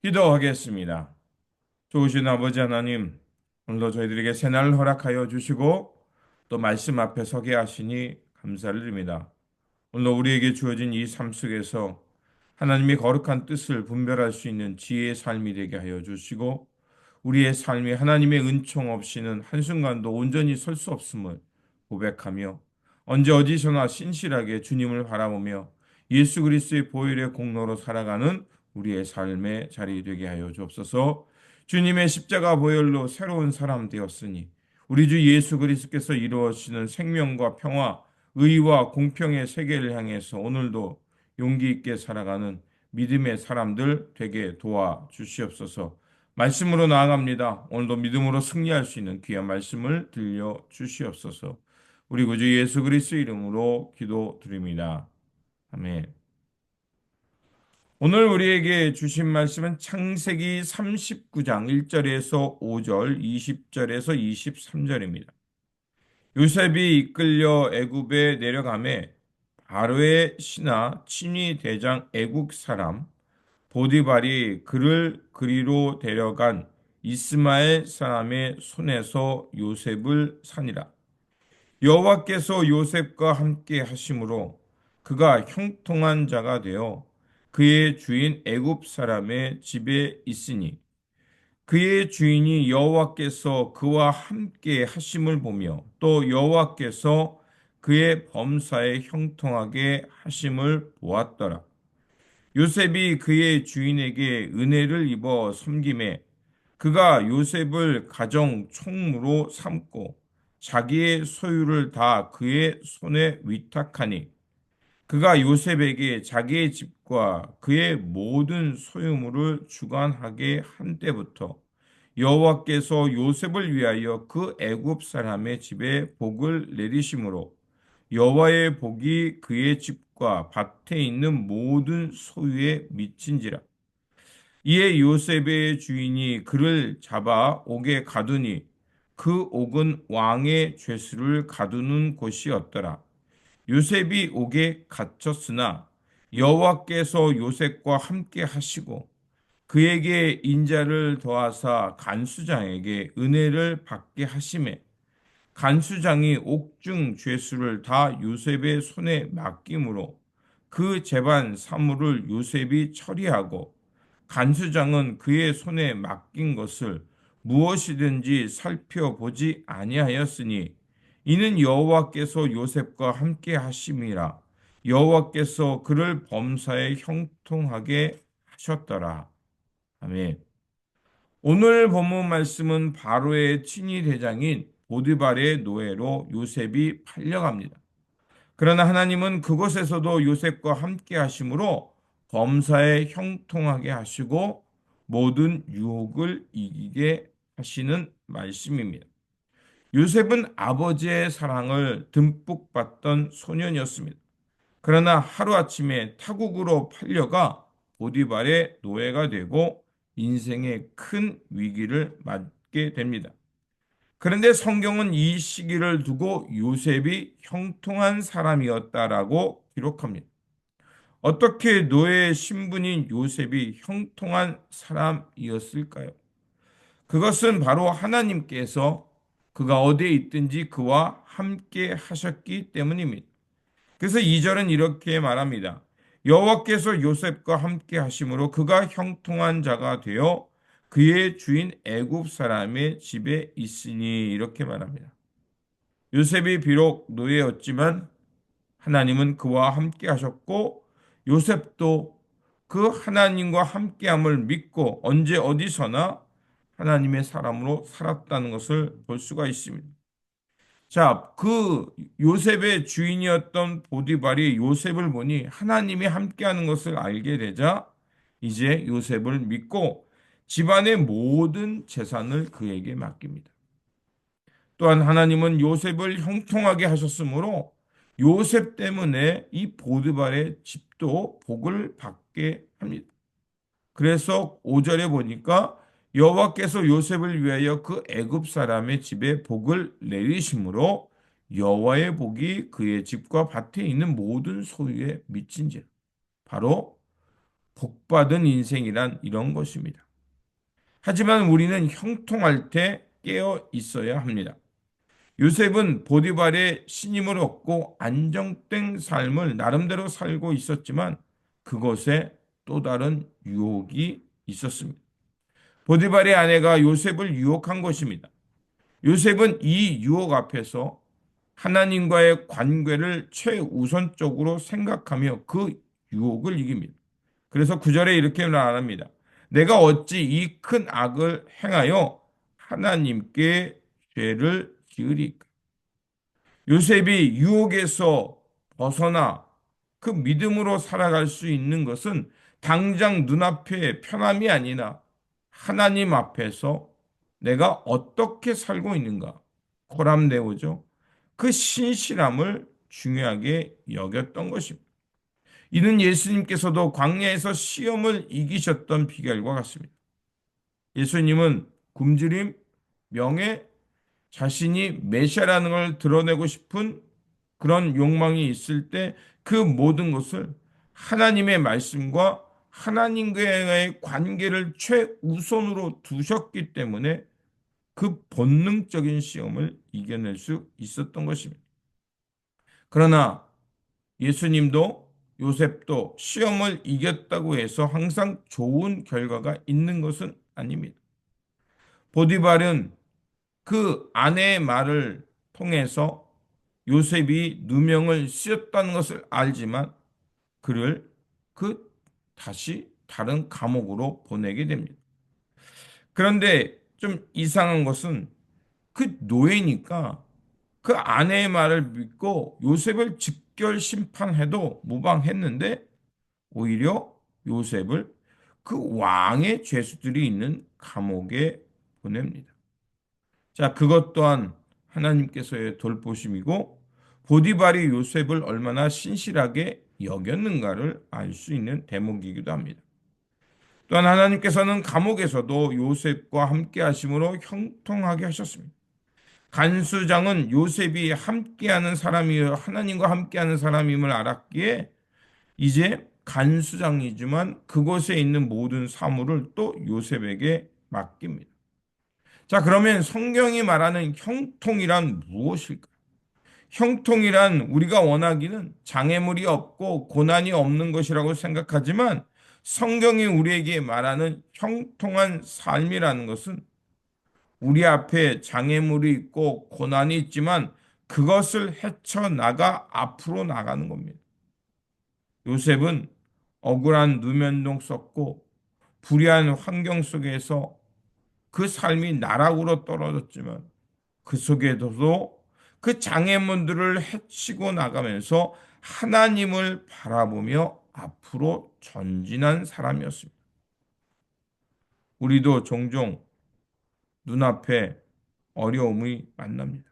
기도하겠습니다. 좋으신 아버지 하나님, 오늘도 저희들에게 새날을 허락하여 주시고 또 말씀 앞에 서게 하시니 감사를 드립니다. 오늘도 우리에게 주어진 이 삶 속에서 하나님의 거룩한 뜻을 분별할 수 있는 지혜의 삶이 되게 하여 주시고 우리의 삶이 하나님의 은총 없이는 한순간도 온전히 설 수 없음을 고백하며 언제 어디서나 신실하게 주님을 바라보며 예수 그리스도의 보혈의 공로로 살아가는 우리의 삶의 자리 되게 하여 주옵소서. 주님의 십자가 보혈로 새로운 사람 되었으니 우리 주 예수 그리스도께서 이루어지는 생명과 평화, 의와 공평의 세계를 향해서 오늘도 용기 있게 살아가는 믿음의 사람들 되게 도와 주시옵소서. 말씀으로 나아갑니다. 오늘도 믿음으로 승리할 수 있는 귀한 말씀을 들려 주시옵소서. 우리 구주 예수 그리스도 이름으로 기도드립니다. 아멘. 오늘 우리에게 주신 말씀은 창세기 39장 1절에서 5절, 20절에서 23절입니다. 요셉이 이끌려 애굽에 내려가매 바로의 신하 친위 대장 애국 사람 보디발이 그를 그리로 데려간 이스마엘 사람의 손에서 요셉을 사니라. 여호와께서 요셉과 함께 하심으로 그가 형통한 자가 되어 그의 주인 애굽 사람의 집에 있으니 그의 주인이 여호와께서 그와 함께 하심을 보며 또 여호와께서 그의 범사에 형통하게 하심을 보았더라. 요셉이 그의 주인에게 은혜를 입어 섬김에 그가 요셉을 가정 총무로 삼고 자기의 소유를 다 그의 손에 위탁하니 그가 요셉에게 자기의 집과 그의 모든 소유물을 주관하게 한 때부터 여호와께서 요셉을 위하여 그 애굽 사람의 집에 복을 내리심으로 여호와의 복이 그의 집과 밭에 있는 모든 소유에 미친지라. 이에 요셉의 주인이 그를 잡아 옥에 가두니 그 옥은 왕의 죄수를 가두는 곳이었더라. 요셉이 옥에 갇혔으나 여호와께서 요셉과 함께 하시고 그에게 인자를 더하사 간수장에게 은혜를 받게 하심에 간수장이 옥중 죄수를 다 요셉의 손에 맡김으로 그 재반 사물을 요셉이 처리하고 간수장은 그의 손에 맡긴 것을 무엇이든지 살펴보지 아니하였으니 이는 여호와께서 요셉과 함께 하심이라. 여호와께서 그를 범사에 형통하게 하셨더라. 아멘. 오늘 본문 말씀은 바로의 친위 대장인 보디발의 노예로 요셉이 팔려갑니다. 그러나 하나님은 그곳에서도 요셉과 함께 하심으로 범사에 형통하게 하시고 모든 유혹을 이기게 하시는 말씀입니다. 요셉은 아버지의 사랑을 듬뿍 받던 소년이었습니다. 그러나 하루아침에 타국으로 팔려가 보디발의 노예가 되고 인생의 큰 위기를 맞게 됩니다. 그런데 성경은 이 시기를 두고 요셉이 형통한 사람이었다라고 기록합니다. 어떻게 노예 신분인 요셉이 형통한 사람이었을까요? 그것은 바로 하나님께서 그가 어디에 있든지 그와 함께 하셨기 때문입니다. 그래서 2절은 이렇게 말합니다. 여호와께서 요셉과 함께 하심으로 그가 형통한 자가 되어 그의 주인 애굽 사람의 집에 있으니 이렇게 말합니다. 요셉이 비록 노예였지만 하나님은 그와 함께 하셨고 요셉도 그 하나님과 함께함을 믿고 언제 어디서나 하나님의 사람으로 살았다는 것을 볼 수가 있습니다. 자, 그 요셉의 주인이었던 보디발이 요셉을 보니 하나님이 함께하는 것을 알게 되자 이제 요셉을 믿고 집안의 모든 재산을 그에게 맡깁니다. 또한 하나님은 요셉을 형통하게 하셨으므로 요셉 때문에 이 보디발의 집도 복을 받게 합니다. 그래서 5절에 보니까 여호와께서 요셉을 위하여 그 애굽 사람의 집에 복을 내리심으로 여호와의 복이 그의 집과 밭에 있는 모든 소유에 미친지라. 바로 복받은 인생이란 이런 것입니다. 하지만 우리는 형통할 때 깨어 있어야 합니다. 요셉은 보디발의 신임을 얻고 안정된 삶을 나름대로 살고 있었지만 그것에 또 다른 유혹이 있었습니다. 보디발의 아내가 요셉을 유혹한 것입니다. 요셉은 이 유혹 앞에서 하나님과의 관계를 최우선적으로 생각하며 그 유혹을 이깁니다. 그래서 구절에 이렇게 말합니다. 내가 어찌 이 큰 악을 행하여 하나님께 죄를 지으리까? 요셉이 유혹에서 벗어나 그 믿음으로 살아갈 수 있는 것은 당장 눈앞의 편함이 아니라 하나님 앞에서 내가 어떻게 살고 있는가? 코람데오죠. 그 신실함을 중요하게 여겼던 것입니다. 이는 예수님께서도 광야에서 시험을 이기셨던 비결과 같습니다. 예수님은 굶주림, 명예, 자신이 메시아라는 걸 드러내고 싶은 그런 욕망이 있을 때 그 모든 것을 하나님의 말씀과 하나님과의 관계를 최우선으로 두셨기 때문에 그 본능적인 시험을 이겨낼 수 있었던 것입니다. 그러나 예수님도 요셉도 시험을 이겼다고 해서 항상 좋은 결과가 있는 것은 아닙니다. 보디발은 그 아내의 말을 통해서 요셉이 누명을 씌웠다는 것을 알지만 그를 그 다시 다른 감옥으로 보내게 됩니다. 그런데 좀 이상한 것은 그 노예니까 그 아내의 말을 믿고 요셉을 즉결 심판해도 무방했는데 오히려 요셉을 그 왕의 죄수들이 있는 감옥에 보냅니다. 자, 그것 또한 하나님께서의 돌보심이고 보디발이 요셉을 얼마나 신실하게 여겼는가를 알 수 있는 대목이기도 합니다. 또한 하나님께서는 감옥에서도 요셉과 함께 하심으로 형통하게 하셨습니다. 간수장은 요셉이 함께하는 사람이요 하나님과 함께하는 사람임을 알았기에 이제 간수장이지만 그곳에 있는 모든 사물을 또 요셉에게 맡깁니다. 자, 그러면 성경이 말하는 형통이란 무엇일까? 형통이란 우리가 원하기는 장애물이 없고 고난이 없는 것이라고 생각하지만 성경이 우리에게 말하는 형통한 삶이라는 것은 우리 앞에 장애물이 있고 고난이 있지만 그것을 헤쳐나가 앞으로 나가는 겁니다. 요셉은 억울한 누면동 썼고 불의한 환경 속에서 그 삶이 나락으로 떨어졌지만 그 속에서도 그 장애물들을 헤치고 나가면서 하나님을 바라보며 앞으로 전진한 사람이었습니다. 우리도 종종 눈앞에 어려움이 만납니다.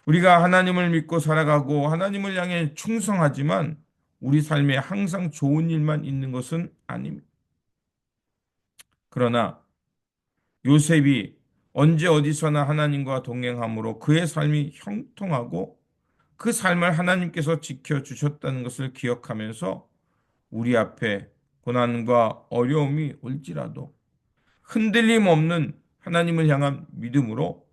우리가 하나님을 믿고 살아가고 하나님을 향해 충성하지만 우리 삶에 항상 좋은 일만 있는 것은 아닙니다. 그러나 요셉이 언제 어디서나 하나님과 동행함으로 그의 삶이 형통하고 그 삶을 하나님께서 지켜주셨다는 것을 기억하면서 우리 앞에 고난과 어려움이 올지라도 흔들림 없는 하나님을 향한 믿음으로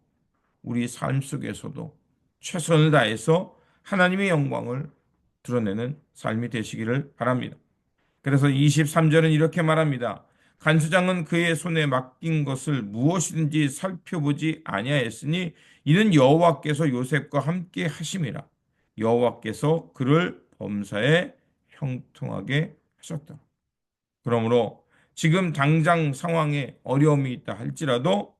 우리 삶 속에서도 최선을 다해서 하나님의 영광을 드러내는 삶이 되시기를 바랍니다. 그래서 23절은 이렇게 말합니다. 간수장은 그의 손에 맡긴 것을 무엇이든지 살펴보지 아니하였으니 이는 여호와께서 요셉과 함께 하심이라. 여호와께서 그를 범사에 형통하게 하셨다. 그러므로 지금 당장 상황에 어려움이 있다 할지라도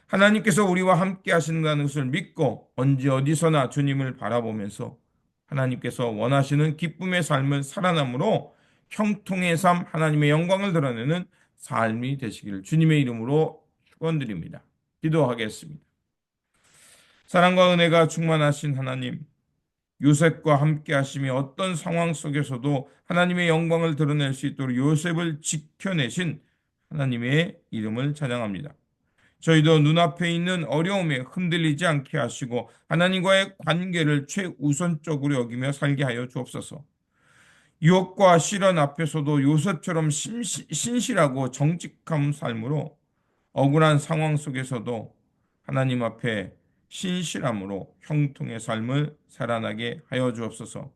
하나님께서 우리와 함께 하신다는 것을 믿고 언제 어디서나 주님을 바라보면서 하나님께서 원하시는 기쁨의 삶을 살아남으로 형통의 삶, 하나님의 영광을 드러내는 삶이 되시기를 주님의 이름으로 축원드립니다. 기도하겠습니다. 사랑과 은혜가 충만하신 하나님, 요셉과 함께 하시며 어떤 상황 속에서도 하나님의 영광을 드러낼 수 있도록 요셉을 지켜내신 하나님의 이름을 찬양합니다. 저희도 눈앞에 있는 어려움에 흔들리지 않게 하시고 하나님과의 관계를 최우선적으로 여기며 살게 하여 주옵소서. 유혹과 시련 앞에서도 요셉처럼 신실하고 정직한 삶으로 억울한 상황 속에서도 하나님 앞에 신실함으로 형통의 삶을 살아나게 하여 주옵소서.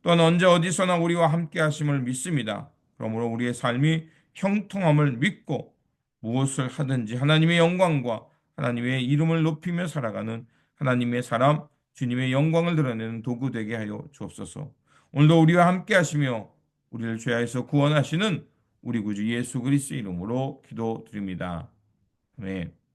또한 언제 어디서나 우리와 함께 하심을 믿습니다. 그러므로 우리의 삶이 형통함을 믿고 무엇을 하든지 하나님의 영광과 하나님의 이름을 높이며 살아가는 하나님의 사람, 주님의 영광을 드러내는 도구 되게 하여 주옵소서. 오늘도 우리와 함께 하시며 우리를 죄에서 구원하시는 우리 구주 예수 그리스도 이름으로 기도드립니다. 아멘.